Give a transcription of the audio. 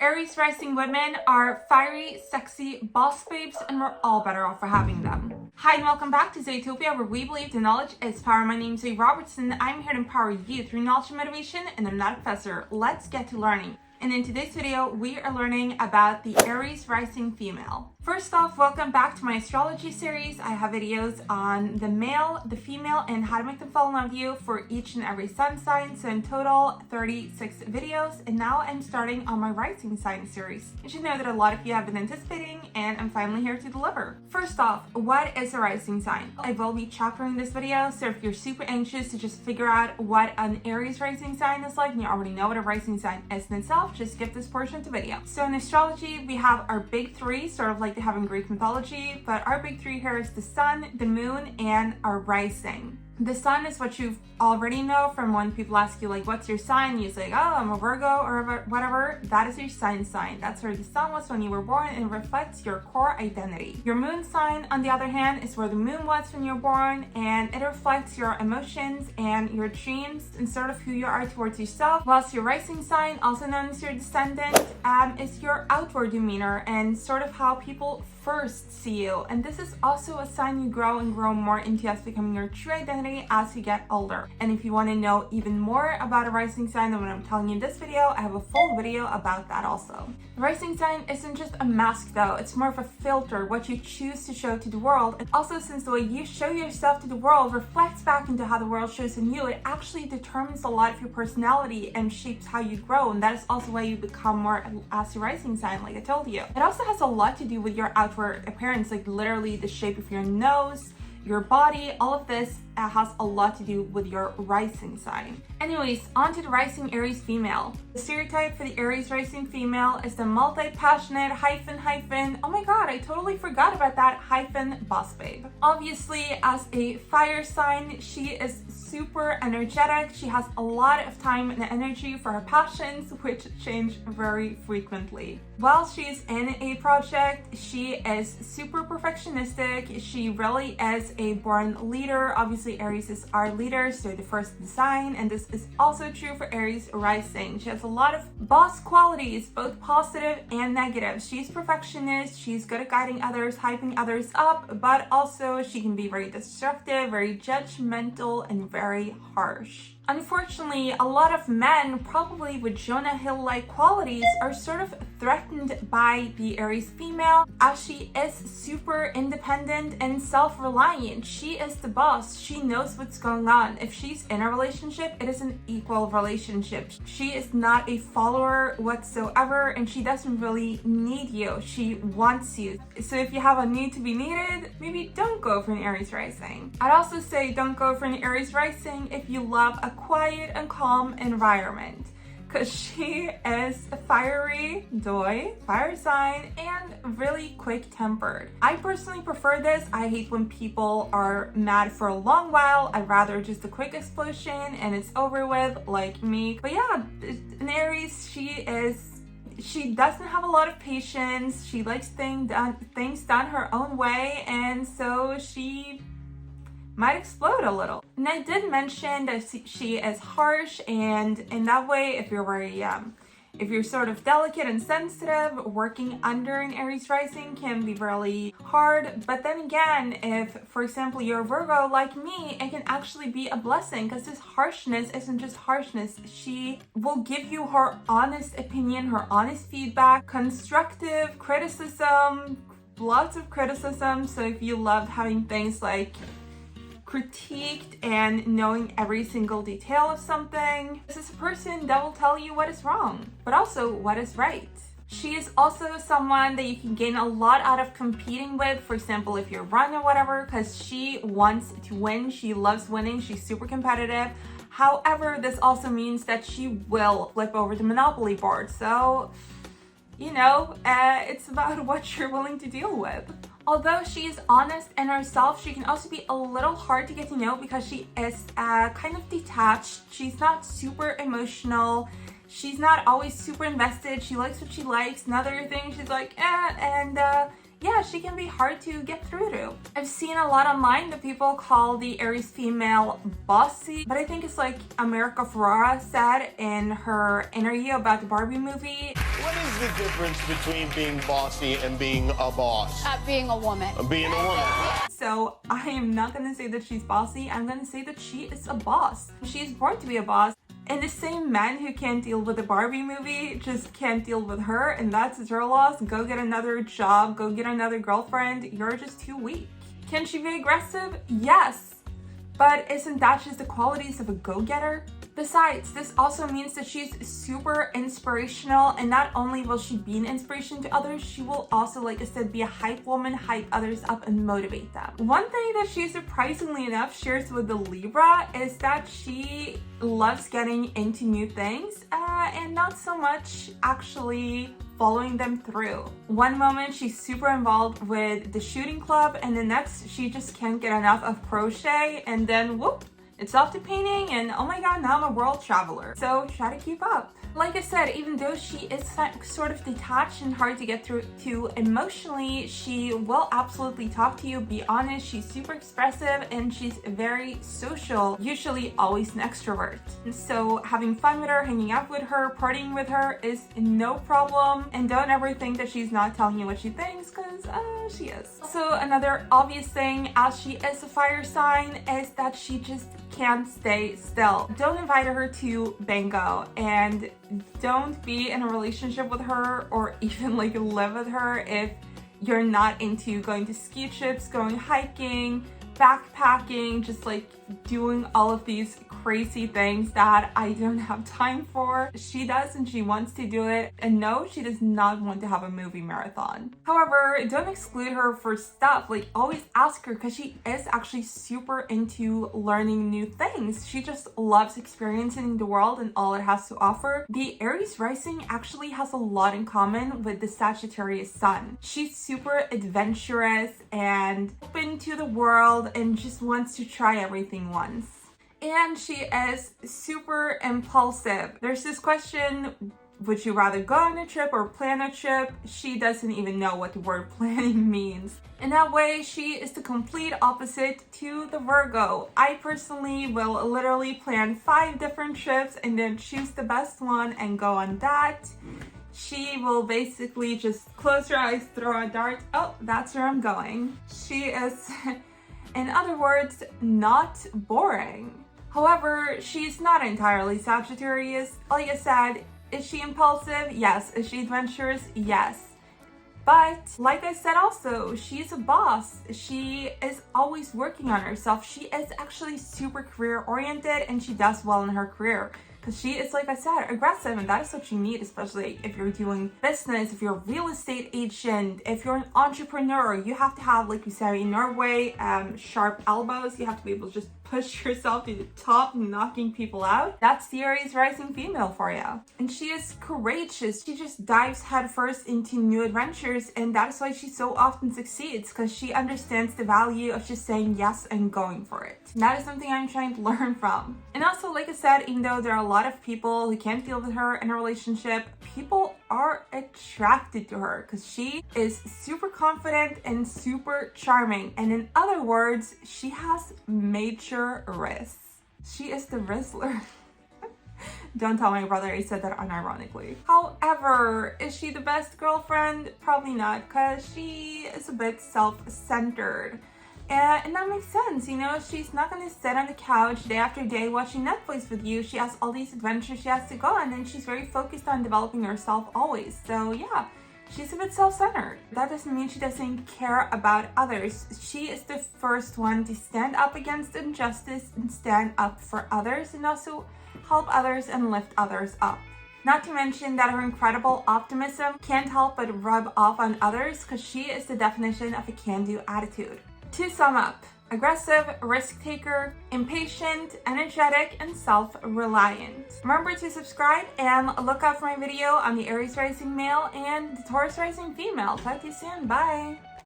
Aries rising women are fiery, sexy boss babes, and we're all better off for having them. Hi and welcome back to Zoetopia, where we believe the knowledge is power. My name is Zoe Robertson. I'm here to empower you through knowledge and motivation, and I'm not a professor. Let's get to learning. And in today's video, we are learning about the Aries rising female. First off, welcome back to my astrology series. I have videos on the male, the female, and how to make them fall in love with you for each and every sun sign. So in total, 36 videos. And now I'm starting on my rising sign series. You should know that a lot of you have been anticipating, and I'm finally here to deliver. First off, what is a rising sign? I will be chaptering this video, so if you're super anxious to just figure out what an Aries rising sign is like, and you already know what a rising sign is in itself, just skip this portion of the video. So in astrology, we have our big three, sort of like they have in Greek mythology, but our big three here is the sun, the moon, and our rising. The sun is what you already know from when people ask you, like, what's your sign? You say, oh, I'm a Virgo or whatever. That is your sun sign. That's where the sun was when you were born, and it reflects your core identity. Your moon sign, on the other hand, is where the moon was when you were born, and it reflects your emotions and your dreams and sort of who you are towards yourself. Whilst your rising sign, also known as your descendant, is your outward demeanor and sort of how people first see you. And this is also a sign you grow and grow more into as becoming your true identity as you get older. And if you want to know even more about a rising sign than what I'm telling you in this video, I have a full video about that also. The rising sign isn't just a mask though, it's more of a filter, what you choose to show to the world. And also, since the way you show yourself to the world reflects back into how the world shows in you, it actually determines a lot of your personality and shapes how you grow. And that is also why you become more as a rising sign, like I told you. It also has a lot to do with your outward appearance, like literally the shape of your nose, your body. All of this has a lot to do with your rising sign. Anyways, on to the rising Aries female. The stereotype for the Aries rising female is the multi-passionate hyphen, oh my god, I totally forgot about that, hyphen boss babe. Obviously, as a fire sign, she is super energetic. She has a lot of time and energy for her passions, which change very frequently. While she's in a project, she is super perfectionistic. She really is a born leader. Obviously, Aries is our leader, so the first sign, and this is also true for Aries rising. She has a lot of boss qualities, both positive and negative. She's perfectionist, she's good at guiding others, hyping others up, but also she can be very destructive, very judgmental, and very harsh. Unfortunately, a lot of men, probably with Jonah Hill-like qualities, are sort of threatened by the Aries female, as she is super independent and self-reliant. She is the boss. She knows what's going on. If she's in a relationship, it is an equal relationship. She is not a follower whatsoever, and she doesn't really need you. She wants you. So if you have a need to be needed, maybe don't go for an Aries rising. I'd also say don't go for an Aries rising if you love a quiet and calm environment, because she is a fiery fire sign, and really quick-tempered. I personally prefer this. I hate when people are mad for a long while. I'd rather just a quick explosion and it's over with, like me. But yeah, in Aries, she doesn't have a lot of patience. She likes things done her own way, and so she might explode a little. And I did mention that she is harsh, and in that way, if you're sort of delicate and sensitive, working under an Aries rising can be really hard. But then again, if, for example, you're a Virgo like me, it can actually be a blessing, because this harshness isn't just harshness. She will give you her honest opinion, her honest feedback, constructive criticism, lots of criticism. So if you loved having things like critiqued and knowing every single detail of something, this is a person that will tell you what is wrong, but also what is right. She is also someone that you can gain a lot out of competing with, for example, if you're running or whatever, because she wants to win. She loves winning. She's super competitive. However, this also means that she will flip over the Monopoly board. So, you know, it's about what you're willing to deal with. Although she is honest in herself, she can also be a little hard to get to know, because she is kind of detached. She's not super emotional. She's not always super invested. She likes what she likes. Another thing, she's like, and yeah, she can be hard to get through to. I've seen a lot online that people call the Aries female bossy, but I think it's like America Ferrera said in her interview about the Barbie movie. What is the difference between being bossy and being a boss? Being a woman. Being a woman. So I am not gonna say that she's bossy, I'm gonna say that she is a boss. She's born to be a boss. And the same men who can't deal with the Barbie movie just can't deal with her, and that's your loss. Go get another job, go get another girlfriend. You're just too weak. Can she be aggressive? Yes. But isn't that just the qualities of a go-getter? Besides, this also means that she's super inspirational, and not only will she be an inspiration to others, she will also, like I said, be a hype woman, hype others up and motivate them. One thing that she surprisingly enough shares with the Libra is that she loves getting into new things and not so much actually following them through. One moment she's super involved with the shooting club, and the next she just can't get enough of crochet, and then whoop, it's off to painting, and oh my god, now I'm a world traveler. So try to keep up. Like I said, even though she is sort of detached and hard to get through to emotionally, she will absolutely talk to you, be honest. She's super expressive and she's very social, usually always an extrovert. So having fun with her, hanging out with her, partying with her is no problem. And don't ever think that she's not telling you what she thinks, because she is. Also, another obvious thing, as she is a fire sign, is that she just can't stay still. Don't invite her to bingo, and don't be in a relationship with her or even like live with her if you're not into going to ski trips, going hiking, backpacking, just like doing all of these crazy things that I don't have time for. She does, and she wants to do it. And no, she does not want to have a movie marathon. However, don't exclude her for stuff. Like, always ask her, because she is actually super into learning new things. She just loves experiencing the world and all it has to offer. The Aries Rising actually has a lot in common with the Sagittarius Sun. She's super adventurous and open to the world and just wants to try everything once. And she is super impulsive. There's this question, would you rather go on a trip or plan a trip? She doesn't even know what the word planning means. In that way, she is the complete opposite to the Virgo. I personally will literally plan 5 different trips and then choose the best one and go on that. She will basically just close her eyes, throw a dart. Oh, that's where I'm going. She is, in other words, not boring. However, she's not entirely Sagittarius. Like I said, is she impulsive? Yes. Is she adventurous? Yes. But like I said also, she's a boss. She is always working on herself. She is actually super career oriented, and she does well in her career. Because she is, like I said, aggressive, and that is what you need, especially if you're doing business, if you're a real estate agent, if you're an entrepreneur. You have to have, like we say in Norway, sharp elbows. You have to be able to just push yourself to the top, knocking people out. That's the Aries Rising Female for you. And she is courageous. She just dives headfirst into new adventures, and that's why she so often succeeds, because she understands the value of just saying yes and going for it. And that is something I'm trying to learn from. And also, like I said, even though there are a lot of people who can't deal with her in a relationship, people are attracted to her because she is super confident and super charming. And in other words, she has major risks. She is the Rizzler. Don't tell my brother I said that unironically. However, is she the best girlfriend? Probably not, because she is a bit self-centered. And that makes sense, you know, she's not going to sit on the couch day after day watching Netflix with you. She has all these adventures she has to go on, and she's very focused on developing herself always. So yeah, she's a bit self-centered. That doesn't mean she doesn't care about others. She is the first one to stand up against injustice and stand up for others, and also help others and lift others up. Not to mention that her incredible optimism can't help but rub off on others, because she is the definition of a can-do attitude. To sum up, aggressive, risk-taker, impatient, energetic, and self-reliant. Remember to subscribe and look out for my video on the Aries Rising Male and the Taurus Rising Female. Talk to you soon. Bye!